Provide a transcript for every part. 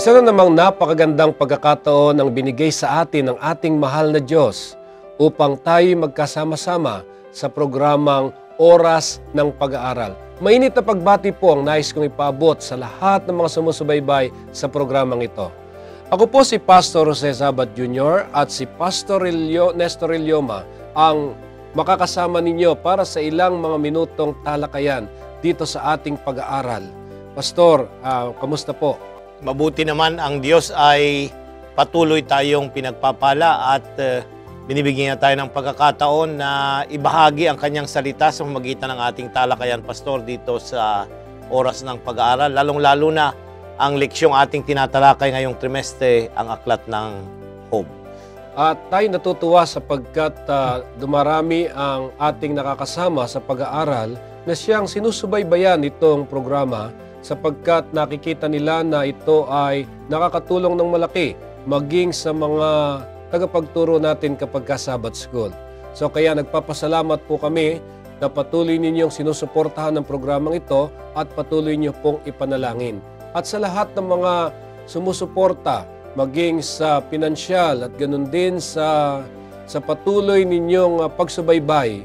Isa na namang napakagandang pagkakataon ang binigay sa atin ng ating mahal na Diyos upang tayo magkasama-sama sa programang Oras ng Pag-aaral. Mainit na pagbati po ang nais kong ipaabot sa lahat ng mga sumusubaybay sa programang ito. Ako po si Pastor Jose Zabat Jr. at si Pastor Nestor Ilioma ang makakasama ninyo para sa ilang mga minutong talakayan dito sa ating pag-aaral. Pastor, kamusta po? Mabuti naman, ang Diyos ay patuloy tayong pinagpapala at binibigyan niya tayo ng pagkakataon na ibahagi ang kanyang salita sa pamamagitan ng ating talakayan, Pastor, dito sa Oras ng Pag-aaral. Lalong-lalo na ang leksyong ating tinatalakay ngayong trimestre, ang aklat ng Job. At tayo natutuwa sapagkat dumarami ang ating nakakasama sa pag-aaral na siyang sinusubaybayan itong programa sapagkat nakikita nila na ito ay nakakatulong ng malaki maging sa mga tagapagturo natin kapag ka Sabbath School. So kaya nagpapasalamat po kami na patuloy ninyong sinusuportahan ng programang ito at patuloy niyo pong ipanalangin. At sa lahat ng mga sumusuporta, maging sa pinansyal at ganun din sa patuloy ninyong pagsubaybay,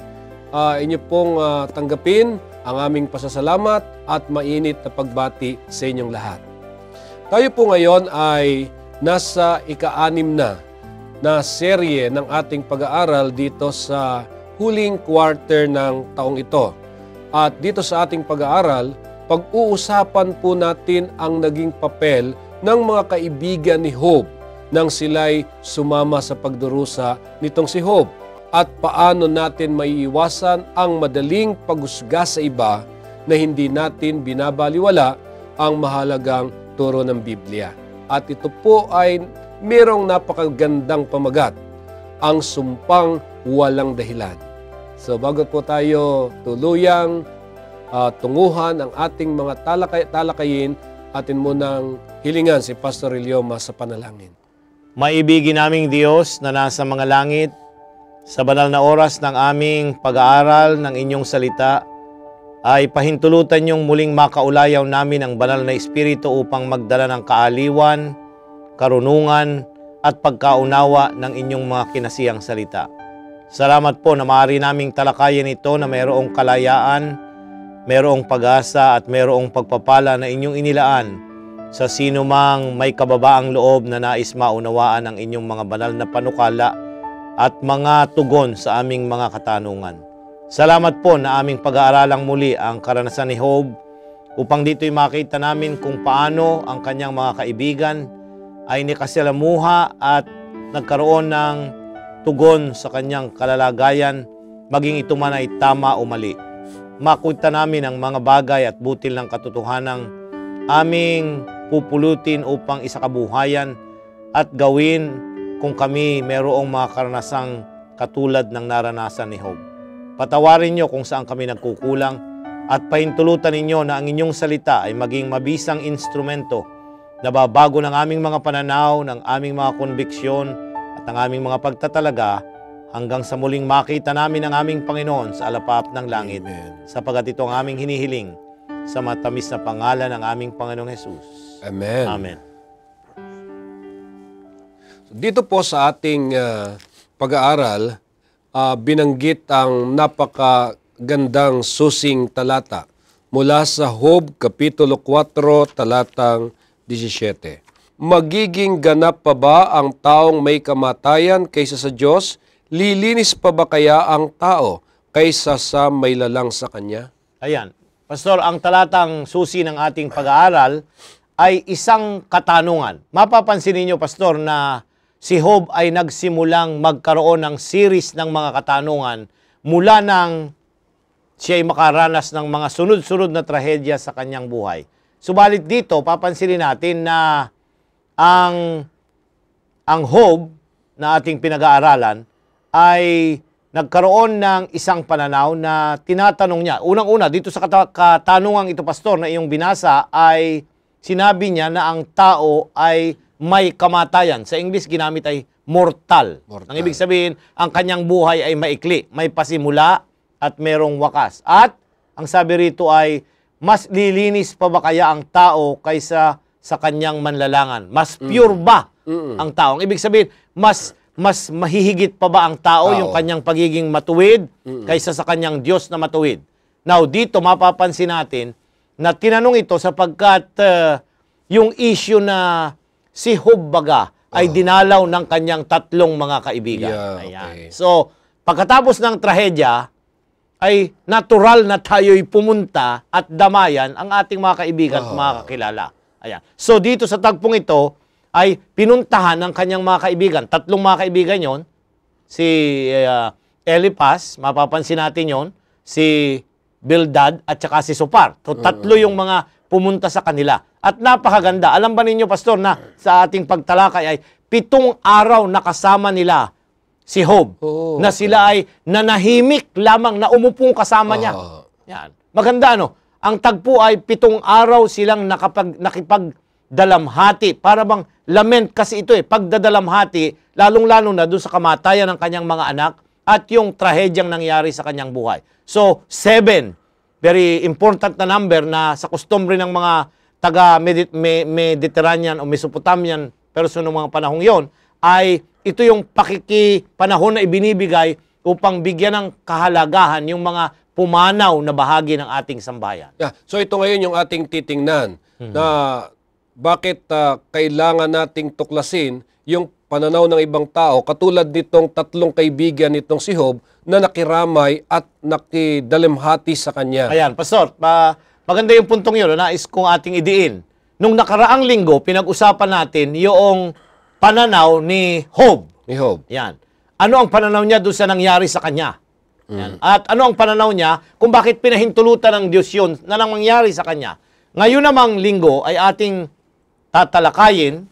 inyo pong tanggapin ang aming pasasalamat at mainit na pagbati sa inyong lahat. Tayo po ngayon ay nasa ika-6 na serye ng ating pag-aaral dito sa huling quarter ng taong ito. At dito sa ating pag-aaral, pag-uusapan po natin ang naging papel ng mga kaibigan ni Job nang sila'y sumama sa pagdurusa nitong si Job. At paano natin maiiwasan ang madaling paghusga sa iba na hindi natin binabaliwala ang mahalagang turo ng Biblia. At ito po ay merong napakagandang pamagat, ang sumpang walang dahilan. So bago po tayo tuluyang tunguhan ang ating mga talakayin, atin munang hilingan si Pastor Ilioma sa panalangin. Maibigin naming Diyos na nasa mga langit, sa banal na oras ng aming pag-aaral ng inyong salita, ay pahintulutan niyong muling makaulayaw namin ang banal na Espiritu upang magdala ng kaaliwan, karunungan, at pagkaunawa ng inyong mga kinasiyang salita. Salamat po na maaari naming talakayan ito na mayroong kalayaan, mayroong pag-asa at mayroong pagpapala na inyong inilaan sa sino mang may kababaang loob na nais maunawaan ang inyong mga banal na panukala at mga tugon sa aming mga katanungan. Salamat po na aming pag-aaralang muli ang karanasan ni Job upang dito'y makita namin kung paano ang kanyang mga kaibigan ay nikasalamuha at nagkaroon ng tugon sa kanyang kalalagayan, maging ito man ay tama o mali. Makita namin ang mga bagay at butil ng katotohanang aming pupulutin upang isakabuhayan at gawin kung kami mayroong mga karanasang katulad ng naranasan ni Job. Patawarin niyo kung saan kami nagkukulang at pahintulutan ninyo na ang inyong salita ay maging mabisang instrumento na babago ng aming mga pananaw, ng aming mga konbiksyon at ng aming mga pagtatalaga hanggang sa muling makita namin ang aming Panginoon sa alapap ng langit. Amen. Sapagat ito ang aming hinihiling sa matamis na pangalan ng aming Panginoong Jesus. Amen. Amen. Dito po sa ating pag-aaral, binanggit ang napakagandang susing talata mula sa Job Kapitulo 4, talatang 17. Magiging ganap pa ba ang taong may kamatayan kaysa sa Diyos? Lilinis pa ba kaya ang tao kaysa sa may lalang sa Kanya? Ayan. Pastor, ang talatang susi ng ating pag-aaral ay isang katanungan. Mapapansin ninyo, Pastor, na si Job ay nagsimulang magkaroon ng series ng mga katanungan mula nang siya ay makaranas ng mga sunod-sunod na trahedya sa kanyang buhay. Subalit dito, papansinin natin na ang Job na ating pinag-aaralan ay nagkaroon ng isang pananaw na tinatanong niya. Unang-una, dito sa katanungang ito, Pastor, na iyong binasa, ay sinabi niya na ang tao ay may kamatayan. Sa English, ginamit ay mortal. Ang ibig sabihin, ang kanyang buhay ay maikli. May pasimula at merong wakas. At ang sabi rito ay, mas lilinis pa ba kaya ang tao kaysa sa kanyang manlalangan? Mas pure ba ang tao? Ang ibig sabihin, mas mahihigit pa ba ang tao yung kanyang pagiging matuwid kaysa sa kanyang Diyos na matuwid? Now, dito mapapansin natin na tinanong ito sapagkat yung issue na si Job baga ay dinalaw ng kanyang tatlong mga kaibigan. Yeah, Ayan. okay. So, pagkatapos ng trahedya, ay natural na tayo'y pumunta at damayan ang ating mga kaibigan at mga kakilala. Ayan. So, dito sa tagpong ito, ay pinuntahan ng kanyang mga kaibigan. Tatlong mga kaibigan yon, si Eliphaz, mapapansin natin yon, si Bildad at saka si Sopar. So, tatlo yung mga pumunta sa kanila. At napakaganda. Alam ba ninyo, Pastor, na sa ating pagtalakay ay 7 araw nakasama nila si Job. Na sila ay nanahimik lamang na umupong kasama niya. Yan. Maganda, ano? Ang tagpo ay 7 araw silang nakipagdalamhati. Para bang lament kasi ito pagdadalamhati, lalong-lalo na doon sa kamatayan ng kanyang mga anak at yung trahedyang nangyari sa kanyang buhay. So, 7. Very important na number na sa customary ng mga taga-Mediterranean o Mesopotamian person ng mga panahong yon ay ito yung pakikipanahon na ibinibigay upang bigyan ng kahalagahan yung mga pumanaw na bahagi ng ating sambayan. Yeah. So ito ngayon yung ating titingnan na bakit kailangan nating tuklasin yung pananaw ng ibang tao katulad nitong tatlong kaibigan nitong si Job na nakiramay at nakidalimhati sa kanya. Ayan, Pastor, maganda yung puntong yun, nais kong ating idiin. Nung nakaraang linggo, pinag-usapan natin yung pananaw ni Job. Ni Job. Yan. Ano ang pananaw niya doon sa nangyari sa kanya? Yan. At ano ang pananaw niya kung bakit pinahintulutan ng Diyos yun na nang mangyari sa kanya? Ngayon namang linggo ay ating tatalakayin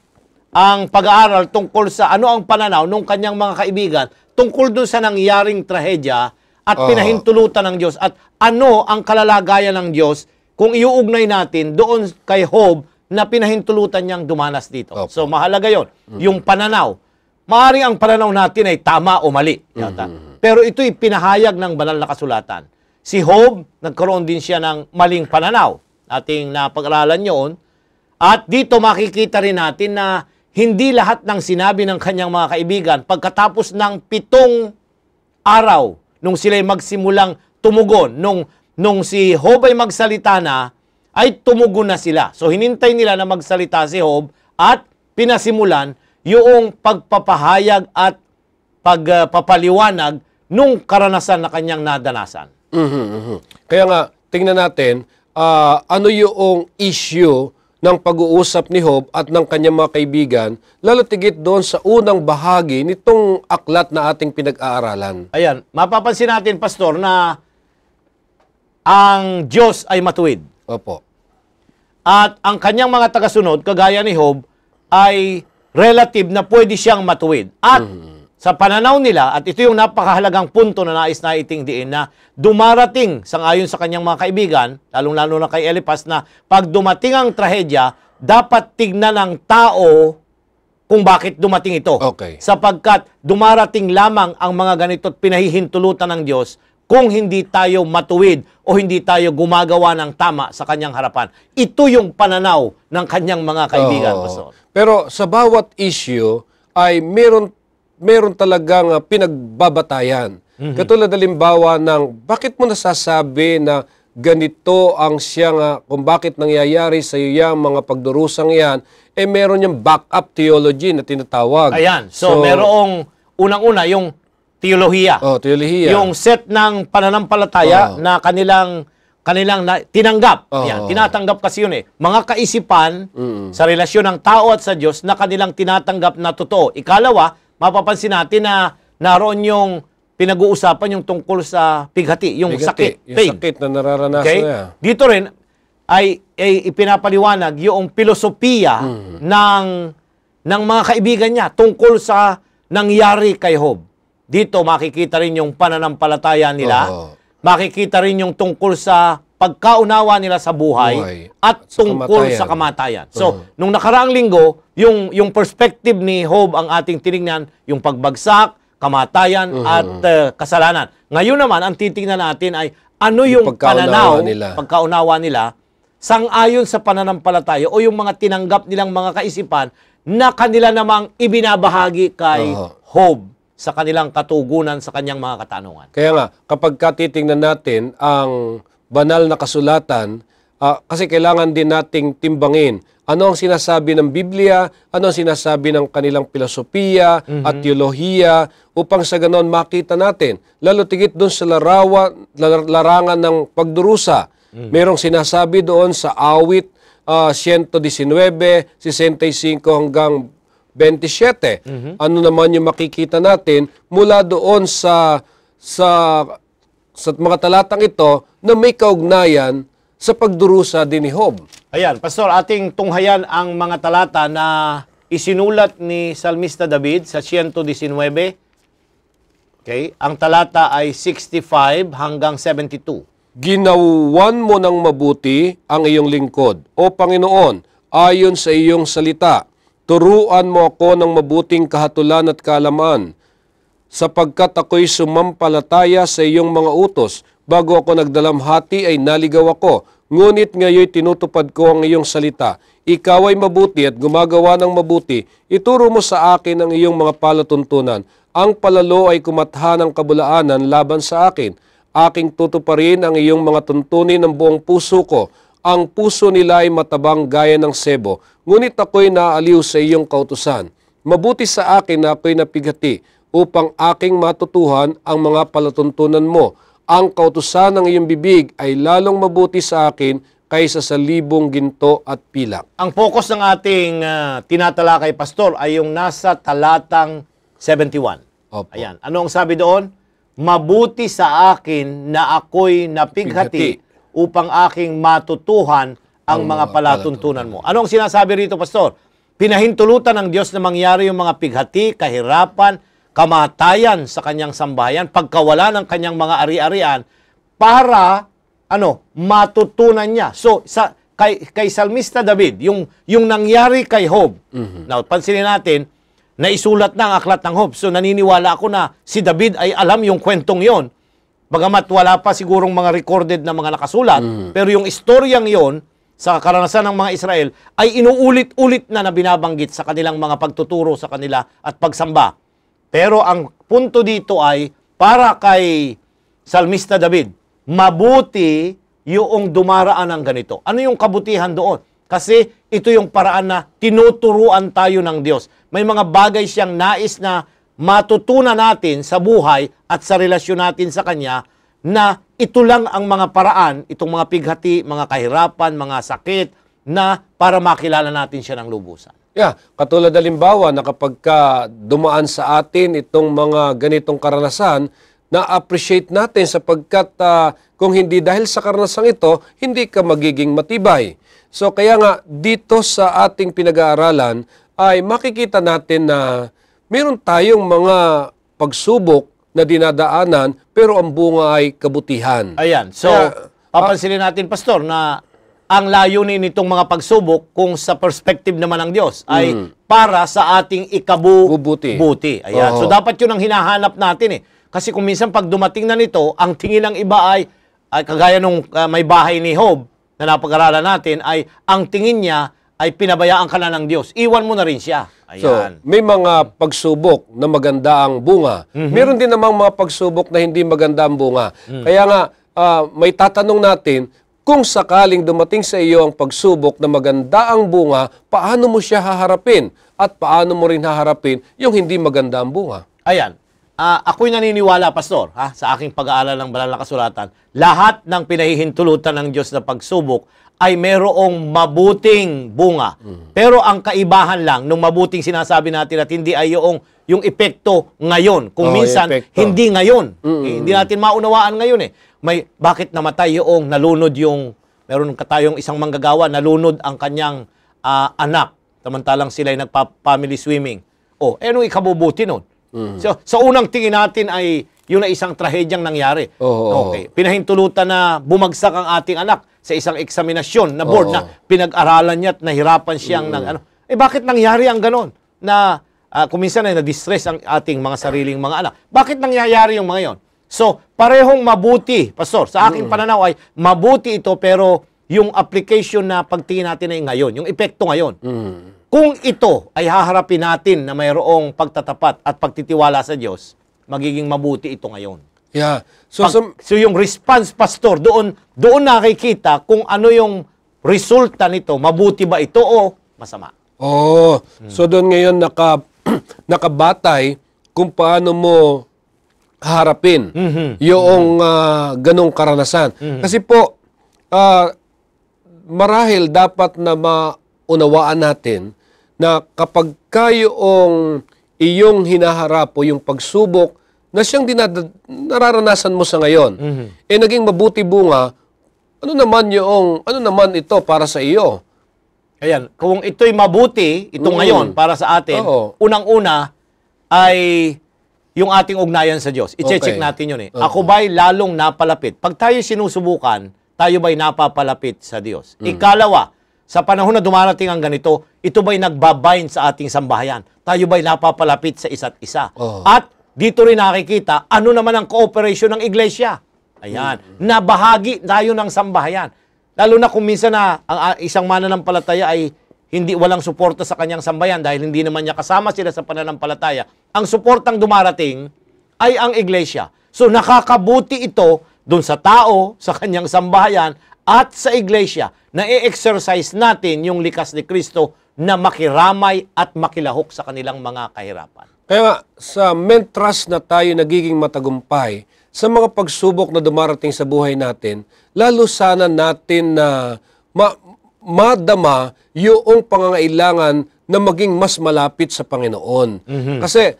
ang pag-aaral tungkol sa ano ang pananaw ng kanyang mga kaibigan tungkol doon sa nangyaring trahedya at pinahintulutan ng Diyos at ano ang kalalagayan ng Diyos kung iuugnay natin doon kay Job na pinahintulutan niyang dumanas dito. So mahalaga yon, yung pananaw. Maaring ang pananaw natin ay tama o mali. Pero ito'y pinahayag ng banal na kasulatan. Si Job, nagkaroon din siya ng maling pananaw. Ating napag-aralan yun. At dito makikita rin natin na hindi lahat ng sinabi ng kanyang mga kaibigan pagkatapos ng 7 araw nung sila'y magsimulang tumugon, nung si Job ay magsalita na, ay tumugon na sila. So hinintay nila na magsalita si Job at pinasimulan yung pagpapahayag at pagpapaliwanag nung karanasan na kanyang nadanasan. Kaya nga, tingnan natin, ano yung issue ng pag-uusap ni Job at ng kanyang mga kaibigan, lalo tigit doon sa unang bahagi nitong aklat na ating pinag-aaralan. Ayan, mapapansin natin, Pastor, na ang Diyos ay matuwid. Opo. At ang kanyang mga tagasunod, kagaya ni Job, ay relative na pwede siyang matuwid. At sa pananaw nila, at ito yung napakahalagang punto na nais na itingdiin, na dumarating, sangayon sa kanyang mga kaibigan, lalong-lalo na kay Eliphaz, na pag dumating ang trahedya, dapat tignan ng tao kung bakit dumating ito. Okay. Sapagkat dumarating lamang ang mga ganito at pinahihintulutan ng Diyos kung hindi tayo matuwid o hindi tayo gumagawa ng tama sa kanyang harapan. Ito yung pananaw ng kanyang mga kaibigan, Pastor. Pero sa bawat issue ay meron talagang pinagbabatayan. Katulad halimbawa ng bakit mo nasasabi na ganito ang siyang kung bakit nangyayari sa iyo yung mga pagdurusang yan, meron yung backup theology na tinatawag. Ayan. So merong unang-una yung teolohiya. Teolohiya. Yung set ng pananampalataya na kanilang tinanggap. Yan, tinatanggap kasi yun Mga kaisipan sa relasyon ng tao at sa Diyos na kanilang tinatanggap na totoo. Ikalawa, mapapansin natin na naroon yung pinag-uusapan yung tungkol sa pighati, yung sakit. Yung sakit na nararanasan niya. Dito rin ay ipinapaliwanag yung filosofiya ng mga kaibigan niya tungkol sa nangyari kay Job. Dito makikita rin yung pananampalataya nila. Makikita rin yung tungkol sa pagkaunawa nila sa buhay at tungkol sa kamatayan. So, nung nakaraang linggo, yung perspective ni Job ang ating tinignan, yung pagbagsak, kamatayan at kasalanan. Ngayon naman, ang titingnan natin ay ano yung pagkaunawa nila sang-ayon sa pananampalataya o yung mga tinanggap nilang mga kaisipan na kanila namang ibinabahagi kay Job sa kanilang katugunan sa kanyang mga katanungan. Kaya nga, kapag titingnan natin ang banal na kasulatan, kasi kailangan din nating timbangin ano ang sinasabi ng Biblia, ano ang sinasabi ng kanilang filosofiya at teolohiya, upang sa ganon makita natin. Lalo tigit doon sa larangan ng pagdurusa. Merong sinasabi doon sa awit 119, 65 hanggang 27. Ano naman yung makikita natin mula doon sa mga talatang ito na may kaugnayan sa pagdurusa din ni Job. Ayan, Pastor, ating tunghayan ang mga talata na isinulat ni Salmista David sa 119. Okay? Ang talata ay 65 hanggang 72. Ginawan mo ng mabuti ang iyong lingkod, O Panginoon, ayon sa iyong salita. Turuan mo ako ng mabuting kahatulan at kaalaman, sapagkat ako'y sumampalataya sa iyong mga utos. Bago ako nagdalamhati ay naligaw ako, ngunit ngayon tinutupad ko ang iyong salita. Ikaw ay mabuti at gumagawa ng mabuti. Ituro mo sa akin ang iyong mga palatuntunan. Ang palalo ay kumatha ng kabulaanan laban sa akin. Aking tutuparin ang iyong mga tuntunin ng buong puso ko. Ang puso nila ay matabang gaya ng sebo, ngunit ako'y naaliw sa iyong kautusan. Mabuti sa akin na ako'y napighati, upang aking matutuhan ang mga palatuntunan mo. Ang kautusan ng iyong bibig ay lalong mabuti sa akin kaysa sa libong ginto at pilak. Ang focus ng ating tinatalakay, Pastor, ay yung nasa talatang 71. Opo. Ayan. Ano ang sabi doon? Mabuti sa akin na ako'y napighati upang aking matutuhan ang mga palatuntunan mo. Ano ang sinasabi rito, Pastor? Pinahintulutan ng Diyos na mangyari yung mga pighati, kahirapan, kamatayan sa kanyang sambahayan, pagkawala ng kanyang mga ari-arian para matutunan niya. So kay Salmista David, yung nangyari kay Job. Now, pansinin natin, naisulat na ang aklat ng Job. So naniniwala ako na si David ay alam yung kwentong yon. Bagamat wala pa sigurong mga recorded na mga nakasulat, pero yung istoryang yon sa karanasan ng mga Israel ay inuulit-ulit na binabanggit sa kanilang mga pagtuturo sa kanila at pagsamba. Pero ang punto dito ay, para kay Salmista David, mabuti yung dumaraan ng ganito. Ano yung kabutihan doon? Kasi ito yung paraan na tinuturuan tayo ng Diyos. May mga bagay siyang nais na matutunan natin sa buhay at sa relasyon natin sa Kanya, na ito lang ang mga paraan, itong mga pighati, mga kahirapan, mga sakit, na para makilala natin siya ng lubusan. Yeah, katulad halimbawa na kapag dumaan sa atin itong mga ganitong karanasan, na-appreciate natin sapagkat kung hindi dahil sa karanasang ito, hindi ka magiging matibay. So kaya nga dito sa ating pinag-aaralan ay makikita natin na meron tayong mga pagsubok na dinadaanan pero ang bunga ay kabutihan. Ayan, so papansinin natin, Pastor, na ang layunin nitong mga pagsubok, kung sa perspective naman ng Diyos, ay para sa ating ikabubuti. Ayan. So dapat yun ang hinahanap natin eh. Kasi kung minsan pag dumating na nito, ang tingin ng iba ay kagaya nung may bahay ni Job na napag-aralan natin, ay ang tingin niya ay pinabayaan ka na ng Diyos. Iwan mo na rin siya. Ayan. So, may mga pagsubok na maganda ang bunga. Meron din namang mga pagsubok na hindi maganda ang bunga. Kaya nga, may tatanong natin, kung sakaling dumating sa iyo ang pagsubok na maganda ang bunga, paano mo siya haharapin? At paano mo rin haharapin yung hindi maganda ang bunga? Ayan. Ako'y naniniwala, Pastor, sa aking pag-aaral ng banal na kasulatan, lahat ng pinahihintulutan ng Diyos na pagsubok ay merong mabuting bunga. Pero ang kaibahan lang nung mabuting sinasabi natin at hindi ay yung epekto ngayon. Kung minsan, hindi ngayon. Hindi natin maunawaan ngayon eh. Bakit namatay yung nalunod meron tayong isang manggagawa, nalunod ang kanyang anak. Samantalang sila ay nagpa-family swimming. Anong ikabubuti nun? So, sa unang tingin natin ay yun na isang trahedyang nangyari. Okay. Pinahintulutan na bumagsak ang ating anak sa isang eksaminasyon na board na pinag-aralan niya at nahirapan siyang bakit nangyari ang ganon? Na kung minsan ay na-distress ang ating mga sariling mga anak. Bakit nangyayari yung mga yon? So, parehong mabuti, Pastor. Sa aking pananaw ay mabuti ito, pero yung application na pagtingin natin ay ngayon, yung epekto ngayon. Kung ito ay haharapin natin na mayroong pagtatapat at pagtitiwala sa Diyos, magiging mabuti ito ngayon. Yeah. So, So yung response, Pastor, doon nakikita kung ano yung resulta nito, mabuti ba ito o masama. so doon ngayon nakabatay kung paano mo harapin yung ganong karanasan. Kasi po, marahil dapat na maunawaan natin na kapag kayong iyong hinaharap o yung pagsubok na siyang nararanasan mo sa ngayon, naging mabuti bunga, ano naman ito para sa iyo? Ayan, kung ito'y mabuti, ito ngayon para sa atin, unang-una ay yung ating ugnayan sa Diyos. I-check natin yun . Ako ba'y lalong napalapit? Pag tayo sinusubukan, tayo ba'y napapalapit sa Diyos? Ikalawa, sa panahon na dumarating ang ganito, ito ba'y nagbabind sa ating sambahayan? Tayo ba'y napapalapit sa isa't isa? At dito rin nakikita, ano naman ang cooperation ng iglesia? Ayan, nabahagi tayo ng sambahayan. Lalo na kung minsan na ang isang mananampalataya ay walang suporta sa kanyang sambayan dahil hindi naman niya kasama sila sa pananampalataya. Ang suportang dumarating ay ang iglesia. So nakakabuti ito dun sa tao, sa kanyang sambahayan at sa iglesia na i-exercise natin yung likas ni Kristo na makiramay at makilahok sa kanilang mga kahirapan. Kaya nga, sa mentras na tayo nagiging matagumpay, sa mga pagsubok na dumarating sa buhay natin, lalo sana natin na madama yung pangangailangan na maging mas malapit sa Panginoon. Kasi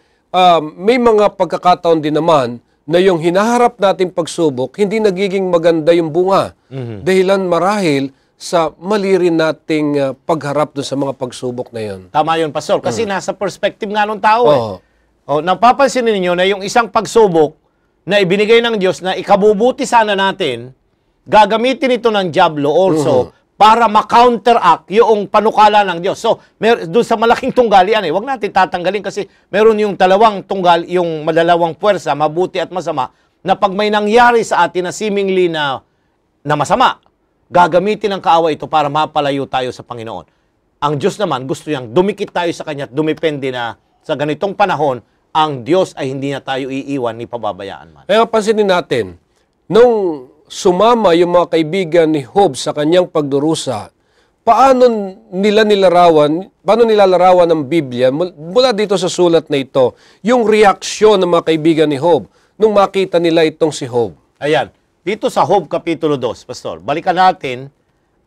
may mga pagkakataon din naman na yung hinaharap nating pagsubok, hindi nagiging maganda yung bunga. Dahilan marahil sa mali rin nating pagharap doon sa mga pagsubok na yun. Tama yun, Pastor. Kasi nasa perspective nga ng tao napapansin ninyo na yung isang pagsubok na ibinigay ng Diyos na ikabubuti sana natin, gagamitin ito ng diablo also para ma-counteract yung panukala ng Diyos. So, doon sa malaking tunggalian wag natin tatanggalin kasi meron yung dalawang yung madalawang puwersa, mabuti at masama, na pag may nangyari sa atin na seemingly na masama, gagamitin ng kaaway ito para mapalayo tayo sa Panginoon. Ang Diyos naman, gusto niyang dumikit tayo sa Kanya at dumipende na sa ganitong panahon, ang Diyos ay hindi na tayo iiwan ni pababayaan man. Kaya pansinin natin, nung sumama yung mga kaibigan ni Job sa kanyang pagdurusa, paano nilalarawan ng Biblia, mula dito sa sulat na ito, yung reaksyon ng mga kaibigan ni Job nung makita nila itong si Job? Ayan, dito sa Job Kapitulo 2, Pastor, balikan natin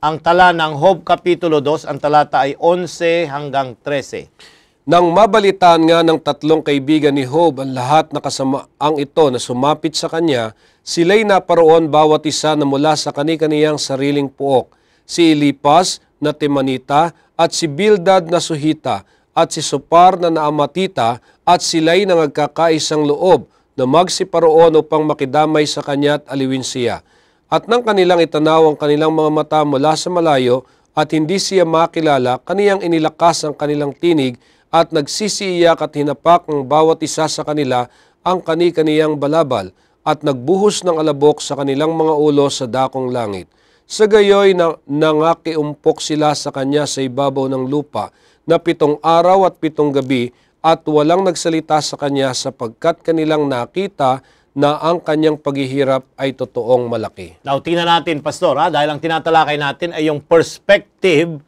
ang tala ng Job Kapitulo 2, ang talata ay 11 hanggang 13. Nang mabalitaan nga ng tatlong kaibigan ni Job ang lahat na kasamaang ito na sumapit sa kanya, sila'y naparoon bawat isa na mula sa kani-kaniyang sariling puok. Si Elipas na Temanita at si Bildad na Suhita at si Sopar na Naamatita at sila'y nangagkakaisang loob na magsiparoon upang makidamay sa kanya at aliwin siya. At nang kanilang itanaw ang kanilang mga mata mula sa malayo at hindi siya makilala, kaniyang inilakas ang kanilang tinig at nagsisiiyak at hinapak ng bawat isa sa kanila ang kani-kaniyang balabal at nagbuhos ng alabok sa kanilang mga ulo sa dakong langit. Sa gayoy nangakiumpok sila sa kanya sa ibabaw ng lupa na 7 araw at 7 gabi at walang nagsalita sa kanya sapagkat kanilang nakita na ang kanyang paghihirap ay totoong malaki. Now, tingnan natin, Pastor, dahil ang tinatalakay natin ay yung perspective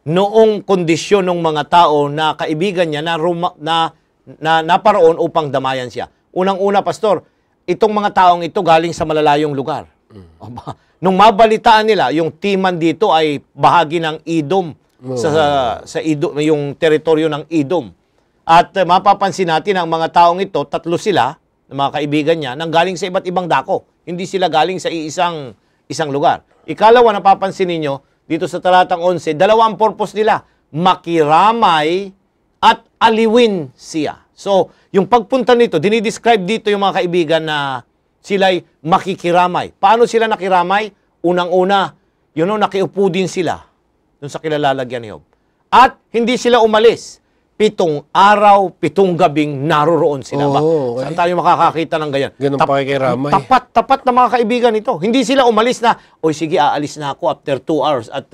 noong kondisyon ng mga tao na kaibigan niya na naparoon upang damayan siya. Unang-una, Pastor, itong mga taong ito galing sa malalayong lugar. Nung mabalitaan nila, yung Timan dito ay bahagi ng Edom, sa Edom, yung teritoryo ng Edom. At mapapansin natin ang mga taong ito, 3 sila, mga kaibigan niya, nang galing sa iba't ibang dako. Hindi sila galing sa isang lugar. Ikalawa, napapansin ninyo, dito sa talatang 11, 2 ang purpose nila, makiramay at aliwin siya. So, yung pagpunta nito, dinidescribe dito yung mga kaibigan na sila'y makikiramay. Paano sila nakiramay? Unang-una, nakiupo din sila dun sa kilalalagyan ni Job. At hindi sila umalis. 7 araw, 7 gabing naroroon sila. Oh, okay. Saan tayo makakakita ng ganyan? Ganun pakikiramay. Tapat na mga kaibigan ito. Hindi sila umalis na, oy sige, aalis na ako after 2 hours at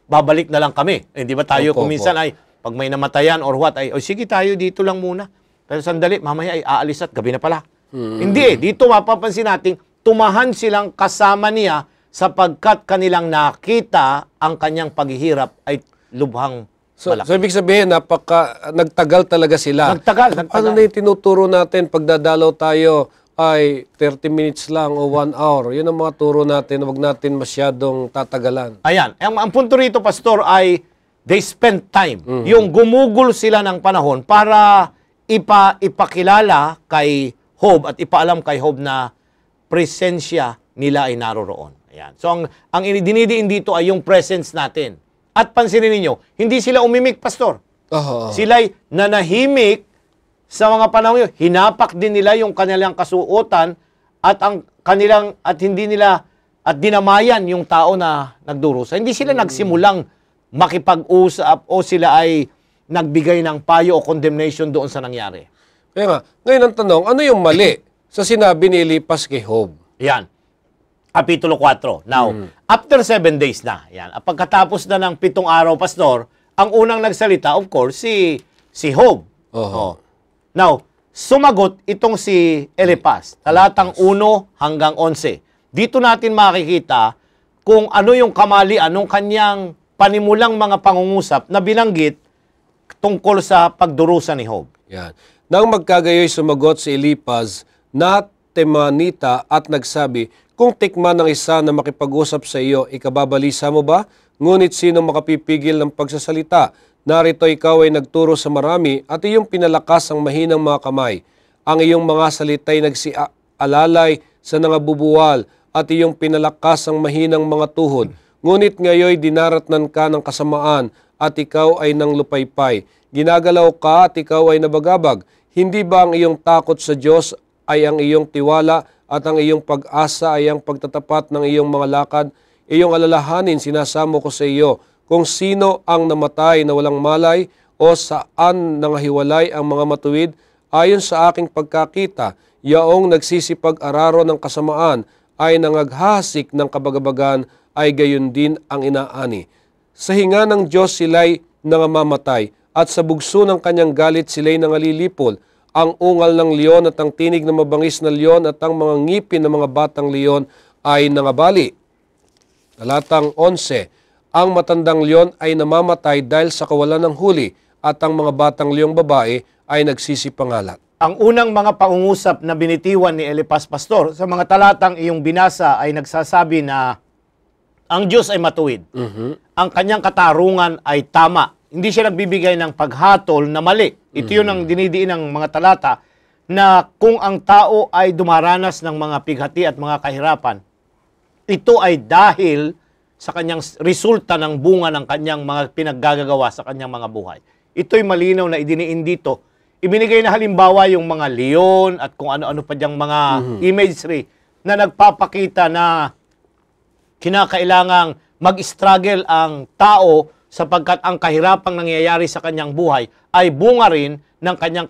babalik na lang kami. Di ba tayo kuminsan ay, pag may namatayan or what, ay, oy sige tayo dito lang muna. Pero sandali, mamaya ay aalis at gabi na pala. Hindi dito mapapansin natin, tumahan silang kasama niya sapagkat kanilang nakita ang kanyang paghihirap ay lubhang So ibig sabihin, nagtagal talaga sila. Nagtagal. Ano na yung tinuturo natin pagdadalaw tayo ay 30 minutes lang o 1 hour? Yun ang mga turo natin. Huwag natin masyadong tatagalan. Ayan. Ang punto rito, Pastor, ay they spend time. Yung gumugol sila ng panahon para ipakilala kay Job at ipaalam kay Job na presensya nila ay naroroon. Ayan. So ang dinidiin dito ay yung presence natin. At pansinin ninyo, hindi sila umimik, Pastor. Sila'y nanahimik sa mga panahon yun. Hinapak din nila yung kanilang kasuotan at dinamayan yung tao na nagdurusa. Hindi sila nagsimulang makipag-usap o sila ay nagbigay ng payo o condemnation doon sa nangyari. Kaya nga, ngayon ang tanong, ano yung mali sa sinabi ni Eliphaz kay Job? Yan. Kapitulo 4. Now, after 7 days na, yan, pagkatapos na ng 7 araw, Pastor, ang unang nagsalita, of course, si Job. Now, sumagot itong si Eliphaz, talatang 1 hanggang 11. Dito natin makikita kung ano yung kamalian ng kanyang panimulang mga pangungusap na binanggit tungkol sa pagdurusa ni Job. Yan. Nang magkagayoy sumagot si Eliphaz na Temanita at nagsabi, kung tikman ng isa na makipag-usap sa iyo, ikababalisa mo ba? Ngunit sino makapipigil ng pagsasalita? Narito ikaw ay nagturo sa marami at iyong pinalakas ang mahinang mga kamay. Ang iyong mga salita'y nagsialalay sa nangabubuwal at iyong pinalakas ang mahinang mga tuhod. Ngunit ngayoy dinaratnan ka ng kasamaan at ikaw ay nang lupaypay. Ginagalaw ka at ikaw ay nabagabag. Hindi ba ang iyong takot sa Diyos ay ang iyong tiwala at ang iyong pag-asa ay ang pagtatapat ng iyong mga lakad? Iyong alalahanin, sinasamo ko sa iyo, kung sino ang namatay na walang malay o saan nangahiwalay ang mga matuwid, ayon sa aking pagkakita, yaong nagsisipag-araro ng kasamaan ay nangaghasik ng kabagabagan ay gayon din ang inaani. Sa hinga ng Diyos sila'y nangamamatay at sa bugso ng kanyang galit sila'y nangalilipol. Ang ungal ng leon at ang tinig ng mabangis na leon at ang mga ngipin ng mga batang leon ay nangabali. Talatang 11, ang matandang leon ay namamatay dahil sa kawalan ng huli at ang mga batang leong babae ay nagsisipangalat. Ang unang mga pangungusap na binitiwan ni Eliphaz, Pastor, sa mga talatang iyong binasa ay nagsasabi na ang Diyos ay matuwid. Ang kanyang katarungan ay tama. Hindi siya nagbibigay ng paghatol na mali. Ito yun ang dinidiin ng mga talata na kung ang tao ay dumaranas ng mga pighati at mga kahirapan, ito ay dahil sa kanyang resulta ng bunga ng kanyang mga pinaggagawa sa kanyang mga buhay. Ito'y malinaw na idiniin dito. Ibinigay na halimbawa yung mga leon at kung ano-ano pa diyang mga imagery na nagpapakita na kinakailangang mag-struggle ang tao sapagkat ang kahirapang nangyayari sa kanyang buhay ay bunga rin ng kanyang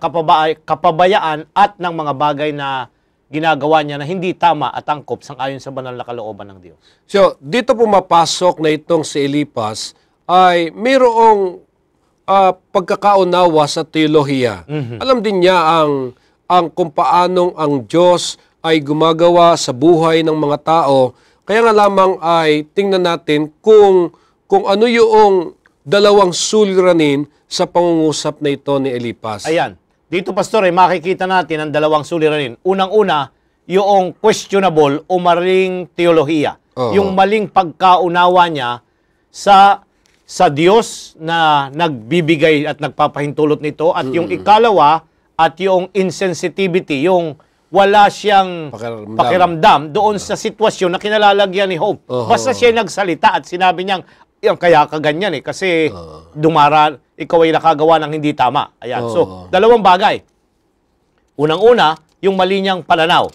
kapabayaan at ng mga bagay na ginagawa niya na hindi tama at angkop sang-ayon sa banal na kalooban ng Diyos. So, dito pumapasok na itong si Eliphaz ay mayroong pagkakaunawa sa teolohiya. Alam din niya ang kung paanong ang Diyos ay gumagawa sa buhay ng mga tao. Kaya nga lamang ay tingnan natin kung ano yung dalawang suliranin sa pangungusap na ito ni Eliphaz. Ayan. Dito, Pastor, makikita natin ang dalawang suliranin. Unang-una, yung questionable o maling teolohiya. Yung maling pagkaunawa niya sa Diyos na nagbibigay at nagpapahintulot nito. At yung ikalawa, at yung insensitivity, yung wala siyang pakiramdam doon sa sitwasyon na kinalalagyan ni Job. Basta siya nagsalita at sinabi niyang, kaya ka ganyan kasi ikaw ay nakagawa ng hindi tama. Ayan. So, dalawang bagay. Unang-una, yung mali niyang pananaw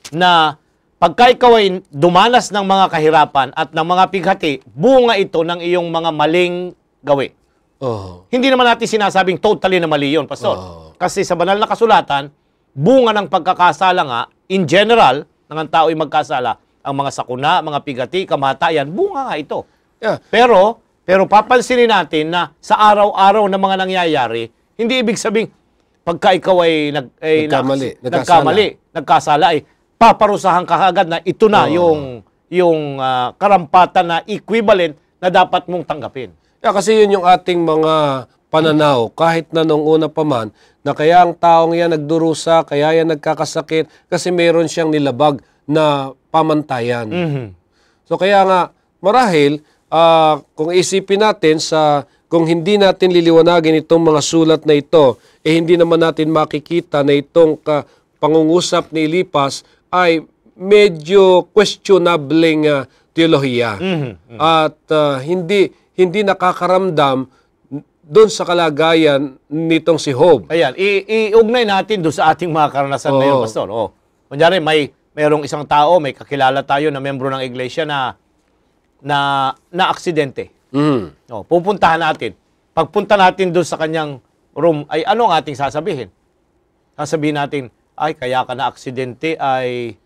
na pagka ikaw ay dumanas ng mga kahirapan at ng mga pighati, bunga ito ng iyong mga maling gawi. Oo. Hindi naman natin sinasabing totally na mali yun, Pastor. Oo. Kasi sa banal na kasulatan, bunga ng pagkakasala nga, in general, ng ang tao'y magkasala, ang mga sakuna, mga pigati, kamatayan, bunga nga ito. Yeah. Pero papansinin natin na sa araw-araw na mga nangyayari, hindi ibig sabing pagka ikaw ay nagkasala, ay paparusahan ka agad na ito na yung karampatan na equivalent na dapat mong tanggapin. Yeah, kasi yun yung ating mga pananaw, kahit na nung una pa man, na kaya ang taong yan nagdurusa, kaya yan nagkakasakit, kasi meron siyang nilabag na pamantayan. So kaya nga, marahil, kung isipin natin kung hindi natin liliwanagin itong mga sulat na ito, hindi naman natin makikita na itong pangungusap ni Elipas ay medyo questionabling teolohiya. At hindi nakakaramdam doon sa kalagayan nitong si Job. Ayan, iugnay natin doon sa ating mga karanasan ngayon, Pastor. Kunyari, mayroong isang tao, may kakilala tayo na membro ng iglesia na aksidente. Pupuntahan natin. Pagpunta natin doon sa kanyang room, ay ano ang ating sasabihin? Sasabihin natin, ay kaya ka na aksidente ay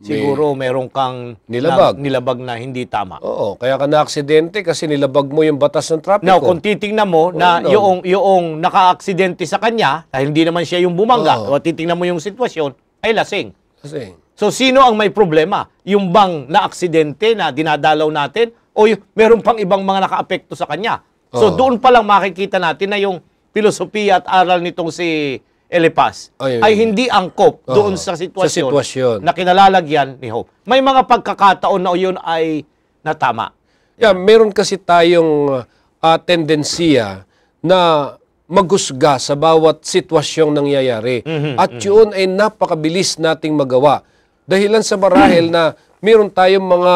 siguro meron kang nilabag na hindi tama. Oo, kaya ka na aksidente kasi nilabag mo yung batas ng trapiko. Now, kung titingnan mo na yung naka-aksidente sa kanya, dahil hindi naman siya yung bumangga, o titingnan mo yung sitwasyon, ay lasing. So, sino ang may problema? Yung bang na-aksidente na dinadalaw natin o meron pang ibang mga naka-apekto sa kanya? So, doon pa lang makikita natin na yung filosofiya at aral nitong si Elipas ay hindi angkop doon sa sitwasyon na kinalalagyan ni Job. May mga pagkakataon na yun ay natama. Yeah, meron kasi tayong tendensiya na maghusga sa bawat sitwasyong nangyayari. At yun ay napakabilis nating magawa. Dahilan sa marahil na meron tayong mga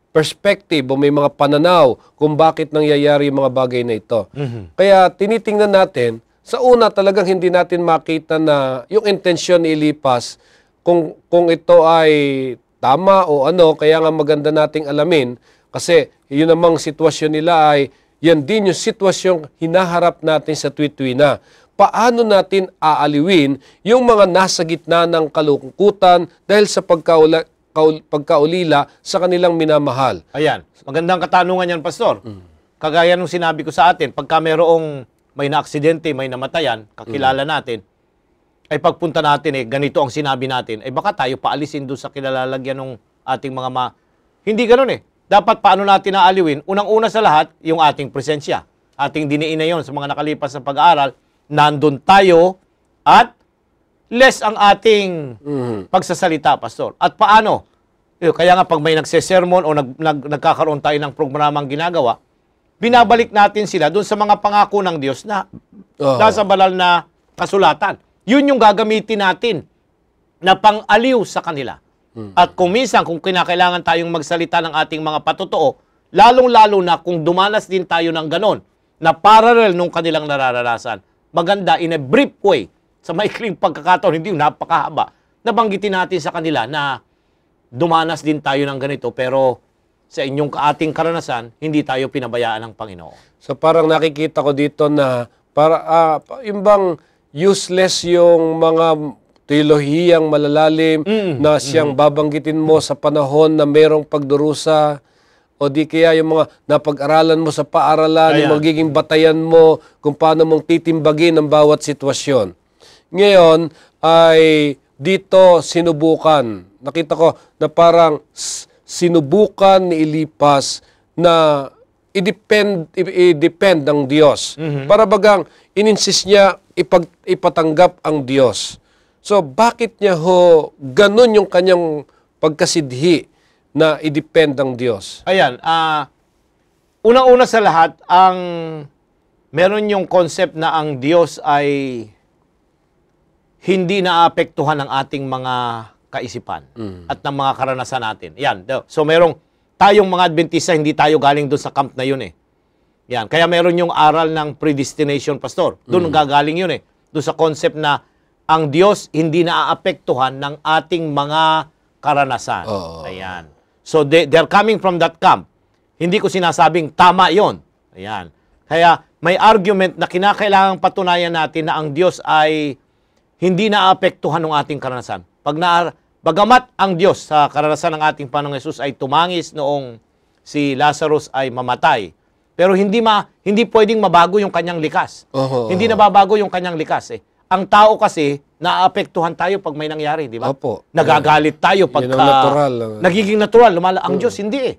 perspective o may mga pananaw kung bakit nangyayari yung mga bagay na ito. Kaya tinitingnan natin, sa una talagang hindi natin makita na yung intensyon ni Elipas kung ito ay tama o ano, kaya nga maganda nating alamin kasi yun namang sitwasyon nila ay yan din yung sitwasyong hinaharap natin sa tuwi-tuwi na. Paano natin aaliwin yung mga nasa gitna ng kalungkutan dahil sa pagkaulila sa kanilang minamahal? Ayan, magandang katanungan yan, Pastor. Kagaya nung sinabi ko sa atin, pagka may na-aksidente, may namatayan, kakilala natin, ay pagpunta natin, ganito ang sinabi natin, ay baka tayo paalisin doon sa kilalalagyan ng ating mga Hindi ganun Dapat paano natin naaliwin? Unang-una sa lahat, yung ating presensya. Ating diniin na yun sa mga nakalipas sa pag-aaral, nandun tayo at less ang ating pagsasalita, Pastor. At paano? Kaya nga pag may nagsesermon o nagkakaroon tayo ng programang ginagawa, binabalik natin sila doon sa mga pangako ng Diyos na nasa banal na kasulatan. Yun yung gagamitin natin na pang-aliw sa kanila. At kung minsan, kung kinakailangan tayong magsalita ng ating mga patotoo, lalong-lalo na kung dumanas din tayo ng ganon, na parallel nung kanilang nararanasan, maganda in a brief way, sa maikling pagkakataon, hindi yung napakahaba, nabanggitin natin sa kanila na dumanas din tayo ng ganito, pero sa inyong ating karanasan, hindi tayo pinabayaan ng Panginoon. So parang nakikita ko dito na yung bang useless yung mga teolohiyang malalalim na siyang babanggitin mo sa panahon na merong pagdurusa o di kaya yung mga napag-aralan mo sa paaralan, yung magiging batayan mo kung paano mong titimbagin ang bawat sitwasyon. Ngayon ay dito sinubukan. Nakita ko na parang sinubukan ni Elipas na i-depend ng Diyos. Para bagang ininsist niya ipatanggap ang Diyos. So, bakit niya ganun yung kanyang pagkasidhi na i-depend ang Diyos? Ayan, unang-una sa lahat, meron yung concept na ang Diyos ay hindi naapektuhan ng ating mga kaisipan at ng mga karanasan natin. Yan. So, tayong mga Adventista, hindi tayo galing doon sa camp na yun Yan. Kaya meron yung aral ng predestination, Pastor. Doon gagaling yun Doon sa concept na ang Diyos hindi naaapektuhan ng ating mga karanasan. Ayan. So, they're coming from that camp. Hindi ko sinasabing tama yon. Ayan. Kaya, may argument na kinakailangang patunayan natin na ang Diyos ay hindi naapektuhan ng ating karanasan. Bagamat ang Diyos sa karanasan ng ating Panginoong Hesus ay tumangis noong si Lazarus ay mamatay, pero hindi pwedeng mabago yung kanyang likas. Hindi nababago yung kanyang likas eh. Ang tao kasi, naapektuhan tayo pag may nangyari, di ba? Opo. Nagagalit tayo pagka... natural. Nagiging natural. Ang Diyos, hindi eh.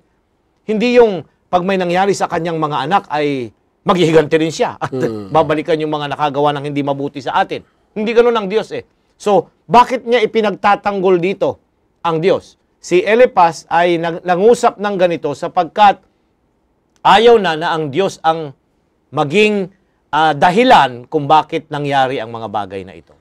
Hindi yung pag may nangyari sa kanyang mga anak ay maghihiganti rin siya at babalikan yung mga nakagawa ng hindi mabuti sa atin. Hindi ganun ang Diyos eh. So, bakit niya ipinagtatanggol dito ang Diyos? Si Eliphaz ay nangusap ng ganito sapagkat ayaw na ang Diyos ang maging dahilan kung bakit nangyari ang mga bagay na ito.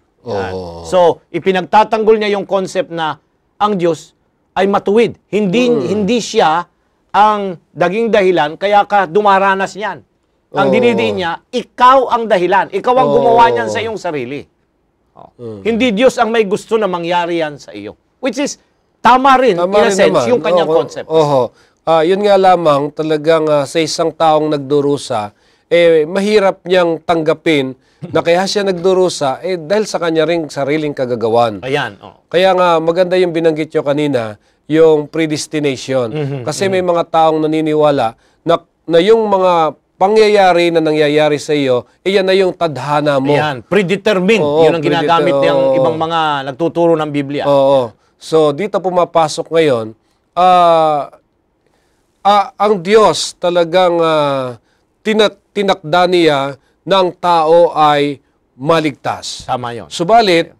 So, ipinagtatanggol niya yung concept na ang Diyos ay matuwid. Hindi siya ang naging dahilan kaya ka dumaranas niyan. Ang dinidiin niya, ikaw ang dahilan. Ikaw ang gumawa niyan sa iyong sarili. Hindi Diyos ang may gusto na mangyari yan sa iyo. Which is, tama rin, in a sense, yung kanyang concept. Yun nga lamang, talagang sa isang taong nagdurusa, mahirap niyang tanggapin na kaya siya nagdurusa, dahil sa kanya ring sariling kagagawan. Ayan. Kaya nga, maganda yung binanggit nyo kanina, yung predestination. Kasi may mga taong naniniwala na yung mga pangyayari na nangyayari sa iyo, yan na yung tadhana mo. Ayan, predetermined. Yun ang ginagamit ng ibang mga nagtuturo ng Biblia. So, dito pumapasok ngayon, ang Diyos talagang tinakda niya na ang tao ay maligtas. Tama yun. Subalit,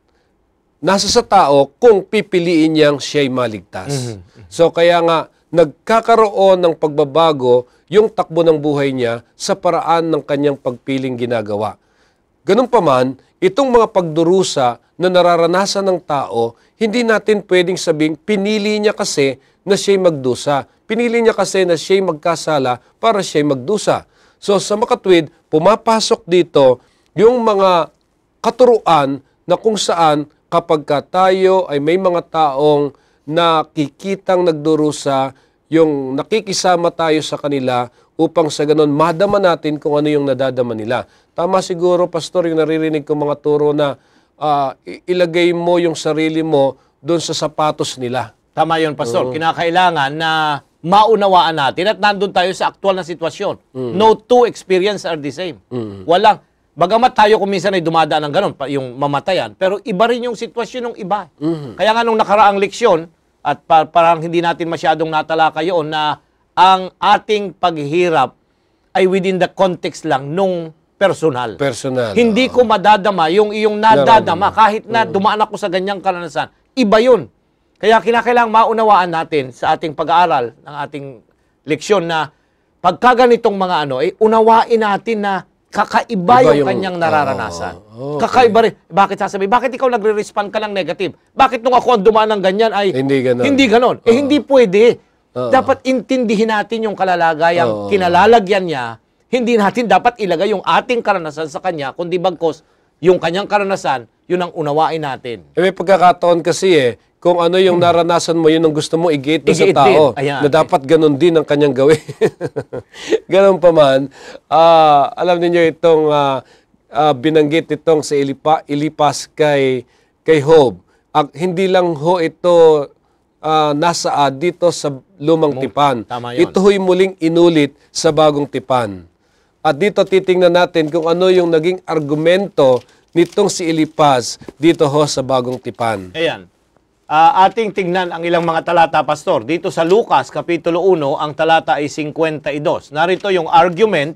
nasa sa tao kung pipiliin niyang siya'y maligtas. So, kaya nga, nagkakaroon ng pagbabago yung takbo ng buhay niya sa paraan ng kanyang pagpiling ginagawa. Ganun pa man, itong mga pagdurusa na nararanasan ng tao, hindi natin pwedeng sabing pinili niya kasi na siya'y magdusa. Pinili niya kasi na siya'y magkasala para siya'y magdusa. So sa makatwid, pumapasok dito yung mga katuruan na kung saan kapag tayo ay may mga taong nakikitang nagdurusa, yung nakikisama tayo sa kanila upang sa ganon madama natin kung ano yung nadadama nila. Tama siguro, Pastor, yung naririnig ko mga turo na ilagay mo yung sarili mo doon sa sapatos nila. Tama yun, Pastor. Kinakailangan na maunawaan natin at nandun tayo sa aktual na sitwasyon. No two experience are the same. Walang, bagamat tayo kung minsan ay dumadaan ng ganon, yung mamatayan, pero iba rin yung sitwasyon ng iba. Kaya nga nung nakaraang leksyon, at parang hindi natin masyadong natalakay yun na ang ating paghihirap ay within the context lang nung personal. Hindi ko madadama yung iyong nadadama kahit na dumaan ako sa ganyang karanasan. Iba yun. Kaya kinakailangang maunawaan natin sa ating pag-aaral ng ating leksyon na pagka ganitong mga unawain natin na kakaiba yung kanyang nararanasan. Kakaiba rin. Bakit sasabihin? Bakit ikaw nagre-respond ka ng negative? Bakit nung ako ang dumaan ng ganyan ay hindi ganon? Hindi pwede. Dapat intindihin natin yung kalalagayang kinalalagyan niya. Hindi natin dapat ilagay yung ating karanasan sa kanya, kundi bagkos yung kanyang karanasan, yun ang unawain natin. May pagkakataon kasi kung ano yung naranasan mo, yun ang gusto mo i-gate sa tao. Na dapat ganun din ang kanyang gawin. Ganun pa man. Alam niyo itong binanggit itong sa Eliphaz kay Job. Hindi lang ito nasa dito sa lumang tipan. Ito ho'y muling inulit sa bagong tipan. At dito titingnan natin kung ano yung naging argumento nitong si Eliphaz dito sa bagong tipan. Ayan. Ating tingnan ang ilang mga talata, Pastor. Dito sa Lucas, Kapitulo 1, ang talata ay 52. Narito yung argument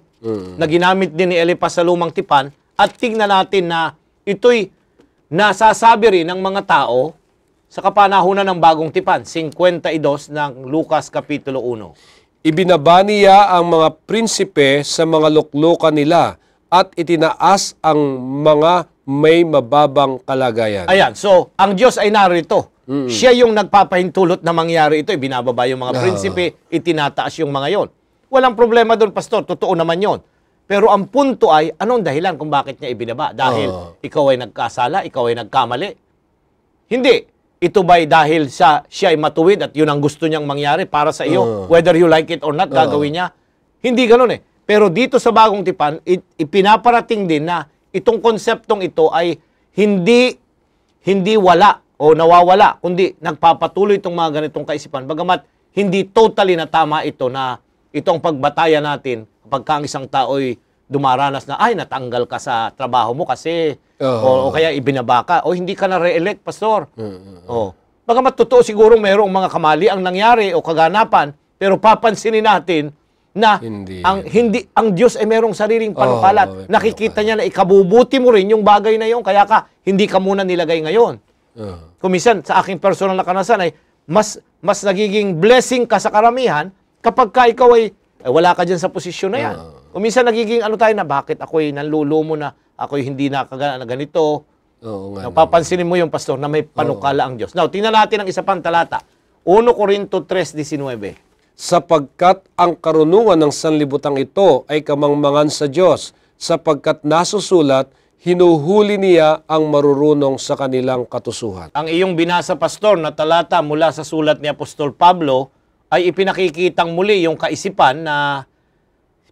na ginamit din ni Eliphaz sa lumang tipan at tingnan natin na ito'y nasasabi rin ng mga tao sa kapanahunan ng bagong tipan. 52 ng Lucas, Kapitulo 1. Ibinaba niya ang mga prinsipe sa mga luklukan nila at itinaas ang mga may mababang kalagayan. Ayan, so ang Diyos ay narito. Siya yung nagpapahintulot na mangyari ito. Binababa yung mga prinsipe, itinataas yung mga yon. Walang problema doon, Pastor. Totoo naman yon. Pero ang punto ay, anong dahilan kung bakit niya ibinaba? Dahil ikaw ay nagkasala, ikaw ay nagkamali? Hindi. Ito ba'y dahil siya ay matuwid at yun ang gusto niyang mangyari para sa iyo? Whether you like it or not, gagawin niya? Hindi ganun eh. Pero dito sa bagong tipan, ipinaparating din na itong konseptong ito ay hindi wala o nawawala, kundi nagpapatuloy itong mga ganitong kaisipan. Bagamat hindi totally na tama ito na itong pagbatayan natin pagka ang isang tao'y dumaranas na, ay, natanggal ka sa trabaho mo kasi, o kaya ibinaba ka, o hindi ka na re-elect, pastor. Bagamat totoo siguro mayroong mga kamali ang nangyari o kaganapan, pero papansinin natin na ang Diyos ay mayroong sariling panukalat. Nakikita niya na ikabubuti mo rin yung bagay na yon, kaya hindi ka muna nilagay ngayon. Kung minsan, sa aking personal na karanasan ay mas nagiging blessing ka sa karamihan kapag ka ikaw ay wala ka dyan sa posisyon na yan. Kung minsan nagiging tayo na, bakit ako'y nanlulumo na, ako'y hindi na ganito. Papansinin mo yung pastor na may panukala ang Diyos. Now, tingnan natin ang isa pang talata. 1 Corinto 3:19. Sapagkat ang karunungan ng sanlibutan ito ay kamangmangan sa Diyos, sapagkat nasusulat, hinuhuli niya ang marurunong sa kanilang katusuhan. Ang iyong binasa, pastor, na talata mula sa sulat ni Apostol Pablo ay ipinakikitang muli yung kaisipan na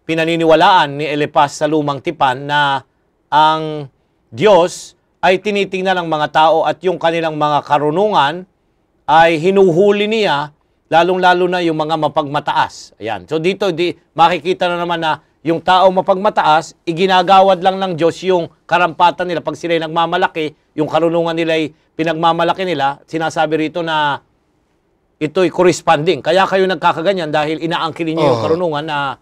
pinaniniwalaan ni Eliphaz sa lumang tipan na ang Diyos ay tinitingnan ng mga tao at yung kanilang mga karunungan ay hinuhuli niya, lalong-lalo na yung mga mapagmataas. Ayan. So dito, makikita na naman na yung tao mapagmataas, iginagawad lang ng Diyos yung karampatan nila. Pag sila'y nagmamalaki, yung karunungan nila ay pinagmamalaki nila, sinasabi rito na ito'y corresponding. Kaya kayo nagkakaganyan dahil inaangkin niyo yung karunungan na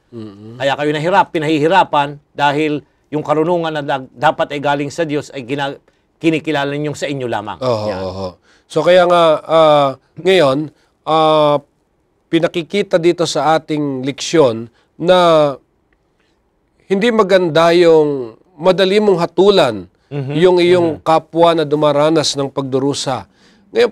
kaya kayo pinahihirapan dahil yung karunungan na dapat ay galing sa Diyos ay kinikilala niyo sa inyo lamang. So kaya nga ngayon, pinakikita dito sa ating leksyon na hindi maganda yung madali mong hatulan yung iyong kapwa na dumaranas ng pagdurusa. Ngayon,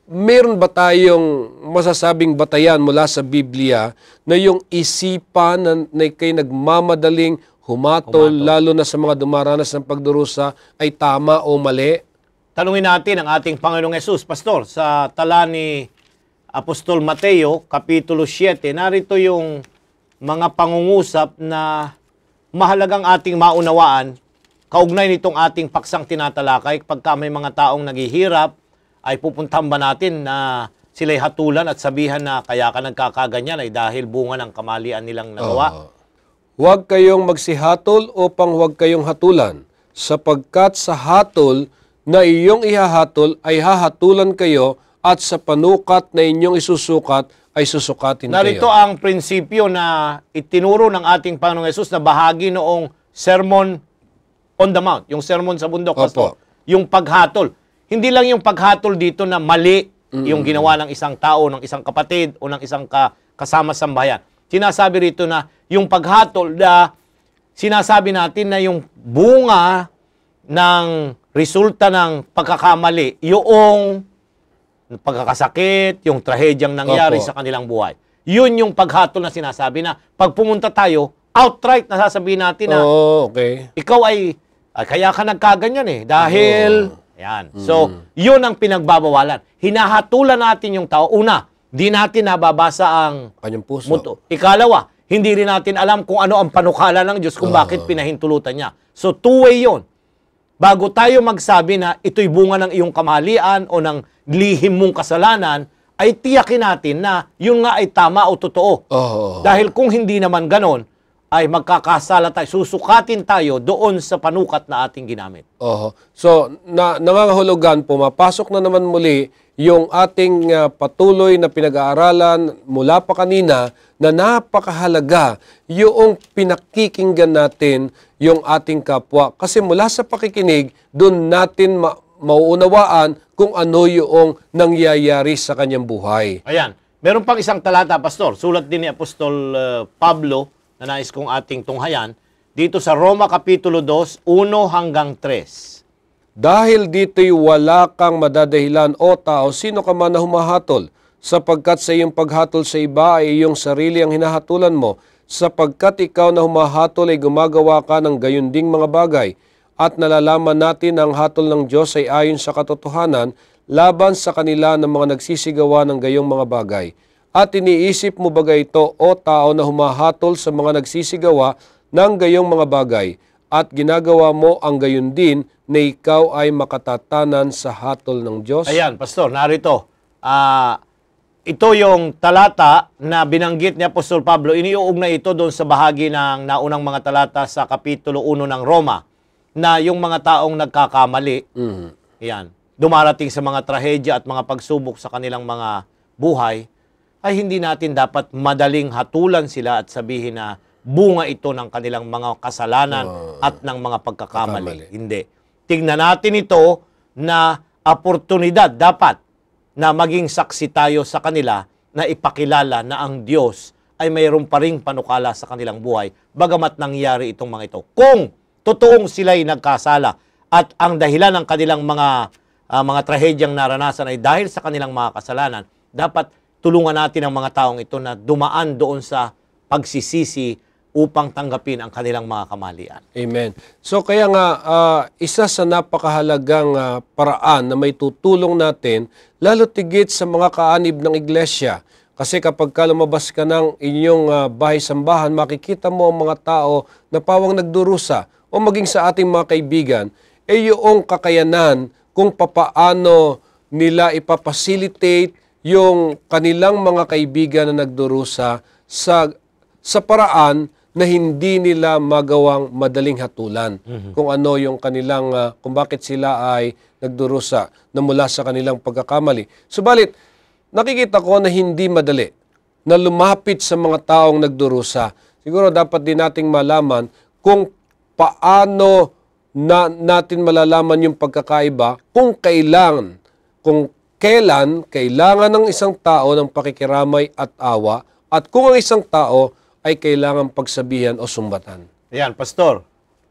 meron ba tayong masasabing batayan mula sa Biblia na yung isipan na kay nagmamadaling humatol, lalo na sa mga dumaranas ng pagdurusa, ay tama o mali? Tanungin natin ang ating Panginoong Hesus, pastor, sa tala ni Apostol Mateo, Kapitulo 7, narito yung mga pangungusap na mahalagang ating maunawaan, kaugnay nitong ating paksang tinatalakay. Pagka may mga taong naghihirap, ay pupuntahan ba natin na sila'y hatulan at sabihan na kaya ka nagkakaganyan ay dahil bunga ng kamalian nilang nagawa? Huwag kayong magsihatol upang huwag kayong hatulan, sapagkat sa hatol na iyong ihahatol ay hahatulan kayo at sa panukat na inyong isusukat ay susukatin Narito kayo. ang prinsipyo na itinuro ng ating Panginoong Hesus na bahagi noong Sermon on the Mount, yung sermon sa bundok. Yung paghatol. Hindi lang yung paghatol dito na mali yung ginawa ng isang tao, ng isang kapatid o ng isang kasama sambahayan. Sinasabi rito na yung paghatol na sinasabi natin na yung bunga ng resulta ng pagkakamali, yung pagkakasakit, yung trahedyang nangyari sa kanilang buhay. Yun yung paghatol na sinasabi na pag pumunta tayo, outright na sasabihin natin na ikaw ay kaya ka nagkaganyan eh. Dahil, yan. So, yun ang pinagbabawalan. Hinahatulan natin yung tao. Una, di natin nababasa ang kanyang puso. Ikalawa, hindi rin natin alam kung ano ang panukala ng Diyos kung bakit pinahintulutan niya. So, two-way yun. Bago tayo magsabi na ito'y bunga ng iyong kamalian o ng lihim mong kasalanan, ay tiyakin natin na yun nga ay tama o totoo. Dahil kung hindi naman ganon, ay magkakasala tayo, susukatin tayo doon sa panukat na ating ginamit. So, nangangahulugan, pumapasok na naman muli yung ating patuloy na pinag-aaralan mula pa kanina na napakahalaga yung pinakikinggan natin yung ating kapwa. Kasi mula sa pakikinig, doon natin mauunawaan kung ano yung nangyayari sa kanyang buhay. Ayan. Meron pang isang talata, Pastor. Sulat din ni Apostol Pablo na nais kong ating tunghayan, dito sa Roma Kapitulo 2, 1 hanggang 3. Dahil dito'y wala kang madadahilan o tao, sino ka man na humahatol, sapagkat sa iyong paghatol sa iba ay iyong sarili ang hinahatulan mo, sapagkat ikaw na humahatol ay gumagawa ka ng gayunding mga bagay, at nalalaman natin ang hatol ng Diyos ay ayon sa katotohanan, laban sa kanila ng mga nagsisigawa ng gayong mga bagay. At iniisip mo ba ito, o tao na humahatol sa mga nagsisigawa ng gayong mga bagay, at ginagawa mo ang gayon din na ikaw ay makatatanan sa hatol ng Diyos? Ayan, Pastor, narito. Ito yung talata na binanggit ni Apostol Pablo. Iniuugnay ito doon sa bahagi ng naunang mga talata sa Kapitulo 1 ng Roma, na yung mga taong nagkakamali, yan, dumarating sa mga trahedya at mga pagsubok sa kanilang mga buhay, ay hindi natin dapat madaling hatulan sila at sabihin na bunga ito ng kanilang mga kasalanan at ng mga pagkakamali. Hindi. Tingnan natin ito na oportunidad dapat na maging saksi tayo sa kanila na ipakilala na ang Diyos ay mayroon pa ring panukala sa kanilang buhay bagamat nangyari itong mga ito. Kung totoong sila'y nagkasala at ang dahilan ng kanilang mga trahedyang naranasan ay dahil sa kanilang mga kasalanan, dapat tulungan natin ang mga taong ito na dumaan doon sa pagsisisi upang tanggapin ang kanilang mga kamalian. Amen. So kaya nga, isa sa napakahalagang paraan na may tutulong natin, lalo tigit sa mga kaanib ng iglesia. Kasi kapag lumabas ka ng inyong bahay-sambahan, makikita mo ang mga tao na pawang nagdurusa o maging sa ating mga kaibigan, yung kakayanan kung papaano nila ipapacilitate yung kanilang mga kaibigan na nagdurusa sa paraan na hindi nila magawang madaling hatulan. Kung ano yung kanilang, kung bakit sila ay nagdurusa na mula sa kanilang pagkakamali. Subalit, nakikita ko na hindi madali na lumapit sa mga taong nagdurusa. Siguro dapat din nating malaman kung paano natin malalaman yung pagkakaiba, kung kailan kailangan ng isang tao ng pakikiramay at awa, at kung ang isang tao ay kailangan pagsabihan o sumbatan. Ayan, Pastor,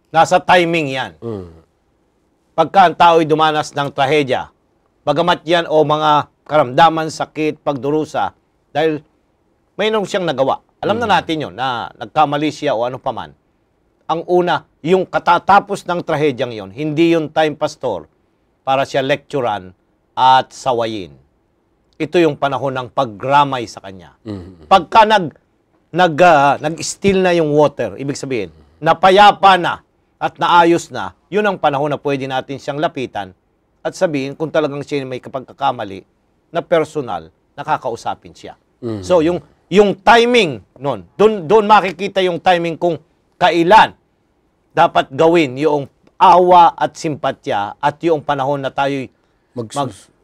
nasa timing yan. Pagka ang tao ay dumanas ng trahedya, bagamat yan o mga karamdaman, sakit, pagdurusa, dahil mayroon siyang nagawa. Alam na natin yun, na nagkamali siya o ano paman. Ang una, yung katatapos ng trahedyang yon, hindi yung time, Pastor, para siya lecturan at sawayin. Ito yung panahon ng paggramay sa kanya. Pagka nag-still na yung water, ibig sabihin, napayapa na at naayos na, yun ang panahon na pwede natin siyang lapitan at sabihin kung talagang siya may kapagkakamali na personal, nakakausapin siya. So, yung timing nun, doon makikita yung timing kung kailan dapat gawin yung awa at simpatya at yung panahon na tayo'y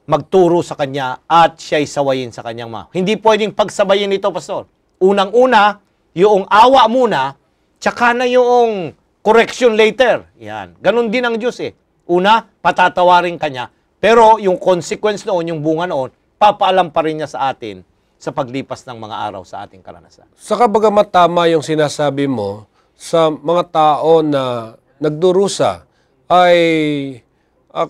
magturo sa kanya at siya'y sawayin sa kanyang mga. Hindi pwedeng pagsabayin ito, Pastor. Unang-una, yung awa muna, tsaka na yung correction later. Yan. Ganon din ang Diyos eh. Una, patatawarin kanya. Pero yung consequence noon, yung bunga noon, papaalam pa rin niya sa atin sa paglipas ng mga araw sa ating karanasan. Saka bagamat tama yung sinasabi mo, sa mga tao na nagdurusa ay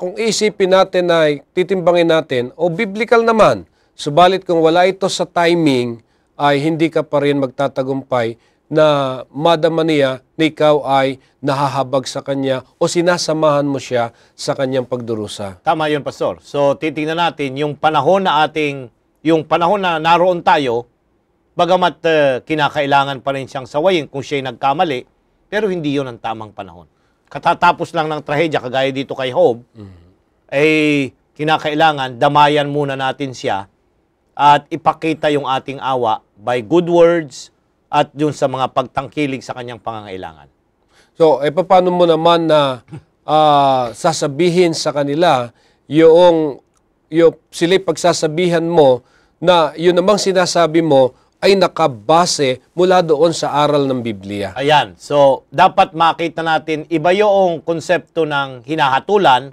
kung isipin natin ay titimbangin natin, o biblical naman, subalit kung wala ito sa timing, ay hindi ka pa rin magtatagumpay na madama niya na ikaw ay nahahabag sa kanya o sinasamahan mo siya sa kanyang pagdurusa. Tama yun, Pastor. So, titingnan natin yung panahon na naroon tayo, bagamat kinakailangan pa rin siyang sawayin kung siya'y nagkamali, pero hindi yun ang tamang panahon. Katatapos lang ng trahedya, kagaya dito kay Job, ay kinakailangan damayan muna natin siya at ipakita yung ating awa by good words at yung sa mga pagtangkilik sa kanyang pangangailangan. So, paano mo naman na sasabihin sa kanila yung sila'y pagsasabihan mo na yun namang sinasabi mo ay nakabase mula doon sa aral ng Biblia. Ayan. So, dapat makita natin, iba yung konsepto ng hinahatulan,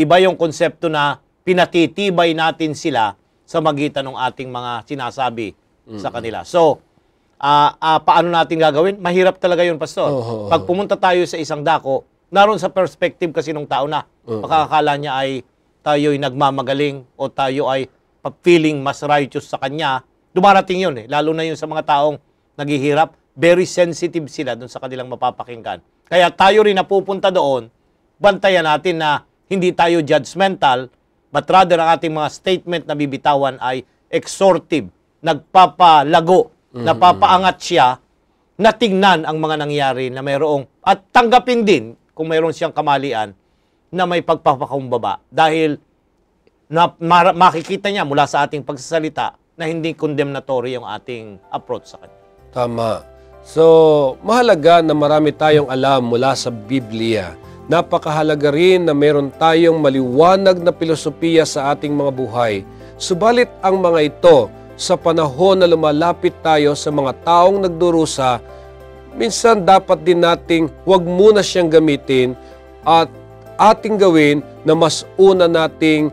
iba yung konsepto na pinatitibay natin sila sa magitan ng ating mga sinasabi sa kanila. So, paano natin gagawin? Mahirap talaga yun, Pastor. Pag pumunta tayo sa isang dako, naroon sa perspective kasi ng tao na, makakakala niya ay tayo'y nagmamagaling o tayo ay feeling mas righteous sa kanya. Dumarating yun eh. Lalo na yun sa mga taong naghihirap. Very sensitive sila dun sa kanilang mapapakinggan. Kaya tayo rin napupunta doon, bantayan natin na hindi tayo judgmental, but rather ang ating mga statement na bibitawan ay exhortive nagpapalago, napapaangat siya na tingnan ang mga nangyari na mayroong, at tanggapin din kung mayroon siyang kamalian na may pagpapakumbaba. Dahil makikita niya mula sa ating pagsasalita na hindi condemnatory yung ating approach sa kanya. Tama. So, mahalaga na marami tayong alam mula sa Biblia. Napakahalaga rin na meron tayong maliwanag na filosofiya sa ating mga buhay. Subalit ang mga ito, sa panahon na lumalapit tayo sa mga taong nagdurusa, minsan dapat din nating huwag muna siyang gamitin at ating gawin na mas una nating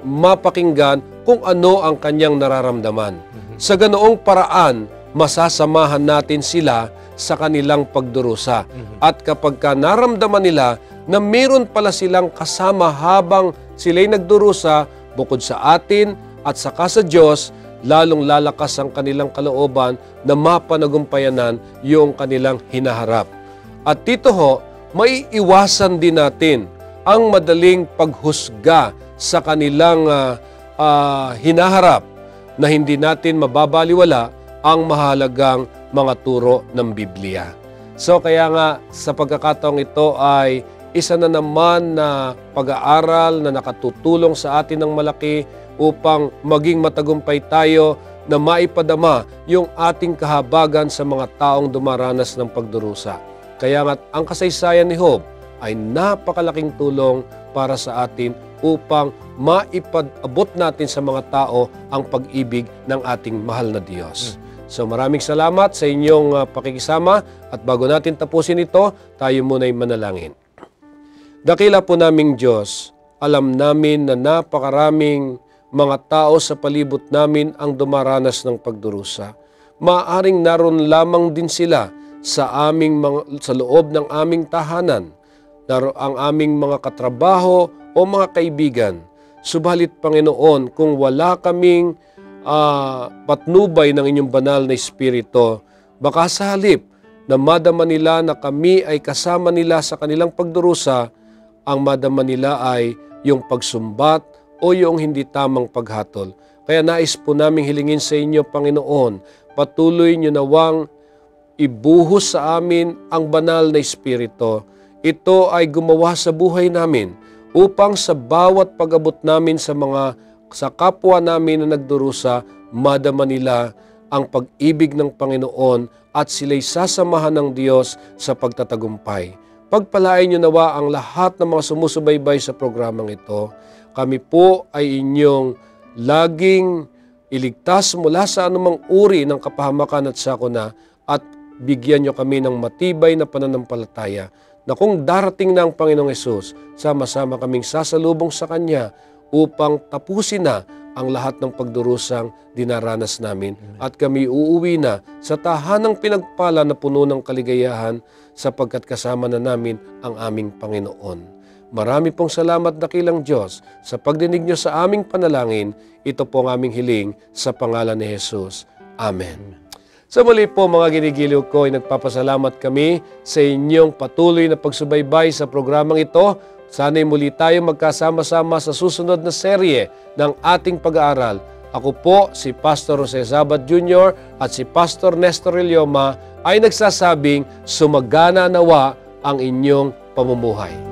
mapakinggan kung ano ang kanyang nararamdaman. Sa ganoong paraan, masasamahan natin sila sa kanilang pagdurusa. At kapag naramdaman nila na meron pala silang kasama habang sila'y nagdurusa, bukod sa atin at saka sa Diyos, lalong lalakas ang kanilang kalooban na mapanagumpayanan yung kanilang hinaharap. At dito ho, maiiwasan din natin ang madaling paghusga sa kanilang hinaharap na hindi natin mababaliwala ang mahalagang mga turo ng Biblia. So kaya nga sa pagkakataong ito ay isa na naman na pag-aaral na nakatutulong sa atin ng malaki upang maging matagumpay tayo na maipadama yung ating kahabagan sa mga taong dumaranas ng pagdurusa. Kaya nga ang kasaysayan ni Job ay napakalaking tulong para sa atin upang maipag-abot natin sa mga tao ang pag-ibig ng ating mahal na Diyos. So maraming salamat sa inyong pakikisama at bago natin tapusin ito, tayo muna'y manalangin. Dakila po naming Diyos, alam namin na napakaraming mga tao sa palibot namin ang dumaranas ng pagdurusa. Maaring naroon lamang din sila sa loob ng aming tahanan, ang aming mga katrabaho o mga kaibigan. Subalit Panginoon, kung wala kaming patnubay ng inyong banal na Espiritu, baka sa halip na madama nila na kami ay kasama nila sa kanilang pagdurusa, ang madama nila ay yung pagsumbat o yung hindi tamang paghatol. Kaya nais po naming hilingin sa inyo, Panginoon, patuloy nyo nawang ibuhos sa amin ang banal na Espiritu. Ito ay gumawa sa buhay namin upang sa bawat pag-abot namin sa kapwa namin na nagdurusa, madama nila ang pag-ibig ng Panginoon at sila'y sasamahan ng Diyos sa pagtatagumpay. Pagpalain nyo nawa ang lahat ng mga sumusubaybay sa programang ito. Kami po ay inyong laging iligtas mula sa anumang uri ng kapahamakan at sakuna at bigyan nyo kami ng matibay na pananampalataya na kung darating na ang Panginoong Hesus, sama-sama kaming sasalubong sa Kanya upang tapusin na ang lahat ng pagdurusang dinaranas namin. At kami uuwi na sa tahanang pinagpala na puno ng kaligayahan sapagkat kasama na namin ang aming Panginoon. Marami pong salamat, dakilang Diyos, sa pagdinig nyo sa aming panalangin. Ito po ang aming hiling sa pangalan ni Jesus. Amen. Sa muli po mga ginigiliw ko, ay nagpapasalamat kami sa inyong patuloy na pagsubaybay sa programang ito. Sana'y muli tayong magkasama-sama sa susunod na serye ng ating pag-aaral. Ako po si Pastor Jose Zabat Jr. at si Pastor Nestor Ilioma ay nagsasabing sumagana nawa ang inyong pamumuhay.